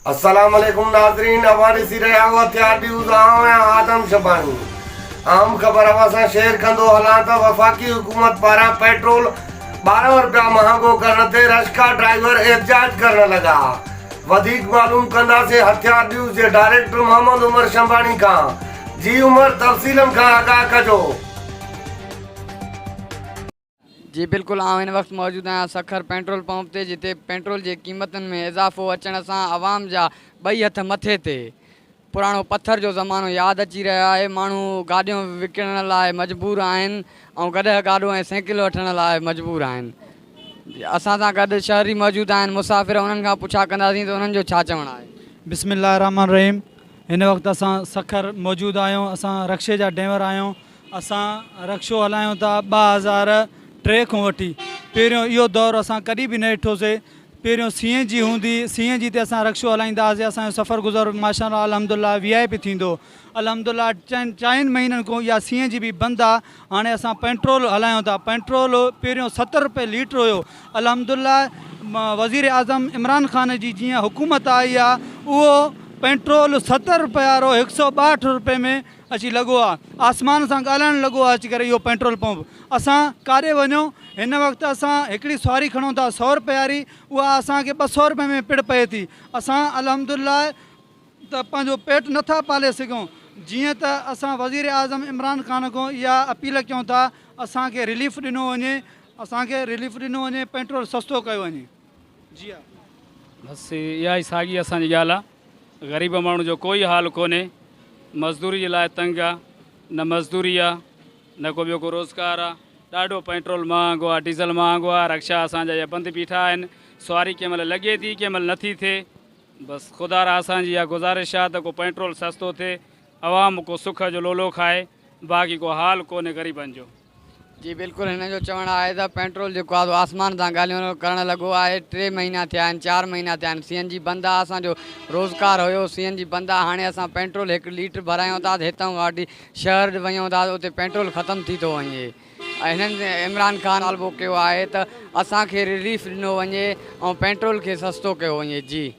अस्सलाम वालेकुम नाज़रीन, हमारे सिरे हथियार न्यूज़ आदम शबानी। आम खबर असां शेयर कंदो हलां त वफ़ाक़ी हुकूमत पारां पेट्रोल 12 रुपया महांगो करण ते रश्का ड्राइवर एहतजाज करण लगा। वधीक मालूम कंदासीं हथियार न्यूज़ जे डायरेक्टर मोहम्मद उमर शबानी खां। जी उमर, तफ़सीलन खां आगाह कजो। जी बिल्कुल, इन वक्त मौजूद आहियां सखर पेट्रोल पंप ते, जिते पेट्रोल की क़ीमतन में इजाफ़ो अचण सां आवाम जा बई हथ मथे ते। पुराणो पत्थर जो ज़मानो याद अची रहा है। मानू गाड़ियों विकिणण लाइ मजबूर आहिनि ऐं गॾु गाॾो ऐं साइकिल वठण लाइ मजबूर आहिनि। असां सां गॾु शहरी मौजूद आहिनि, मुसाफ़िर, उन्हनि खां पुछा कंदासीं त उन्हनि जो छा चवणु आहे। बिस्मिल्लाह रहमान रहीम। हिन वक़्तु असां सखर मौजूदु आहियूं। असां रक्शे जा ड्राइवर आहियूं। असां रक्शो हलायूं था 2003 खां वठी। पहिरियों इहो दौरु असां कॾहिं बि न ॾिठोसीं। पहिरियों CNG हूंदी, CNG ते असां रक्शो हलाईंदा हुआसीं। असांजो सफ़र गुज़र माशाअल्लाह अल्हम्दुलिल्लाह VIP थींदो। अल्हम्दुलिल्लाह 4 महीननि खां इहा CNG बि बंदि आहे। हाणे असां पेट्रोल हलायूं था। पेट्रोल पहिरियों 70 रुपए लीटर हुयो। अल्हम्दुलिल्लाह वज़ीर आज़म इमरान ख़ान जी जीअं हुकूमत आई आहे, उहो पेट्रोल 70 रुपए वारो 162 रुपए में अची लॻो आहे। आसमान सां ॻाल्हाइणु लॻो आहे अची करे इहो पेट्रोल पंप। असां काॾे वञूं, हिन वक़्तु असां हिकिड़ी सवारी खणूं था 100 रुपए वारी, उहा असांखे 200 रुपए में पिड़ पए थी। असां अल्हम्दुलिल्लाह त पंहिंजो पेट नथा पाले सघूं। जीअं त असां वज़ीर आज़म इमरान ख़ान खां इहा अपील कयूं था, असांखे रिलीफ ॾिनो वञे, पेट्रोल सस्तो कयो वञे। जी हा, बसि इहा ई साॻी असांजी ॻाल्हि आहे। ग़रीब माण्हू जो कोई हाल कोन्हे। मज़दूरी जे लाइ तंग आहे, न मज़दूरी आहे, न को ॿियो को रोज़गार आहे। ॾाढो पेट्रोल महांगो आहे, डीज़ल महांगो आहे। रक्शा असांजा इहा बंदि बीठा आहिनि। सवारी कंहिं महिल लॻे थी, कंहिं महिल नथी थिए। बसि ख़ुदा रा असांजी इहा गुज़ारिश आहे त को पेट्रोल सस्तो थिए, अवाम को सुख जो लोलो खाए। बाक़ी को हाल कोन्हे ग़रीबनि जो। जी बिल्कुलु, हिन जो चवणु आहे त पेट्रोल जेको आहे आसमान सां ॻाल्हियूं करणु लॻो आहे। 3 महीना थिया आहिनि, 4 महीना थिया आहिनि। CNG बंदि आहे। असांजो रोज़गार हुयो, CNG बंदि आहे। हाणे असां पेट्रोल 1 लीटर भरायूं था, हितां गाॾी शहर वञूं था, उते पेट्रोल ख़तमु थी थो वञे। ऐं हिननि इमरान ख़ान तालबो कयो आहे त असांखे रिलीफ ॾिनो वञे ऐं पेट्रोल खे सस्तो कयो वञे। जी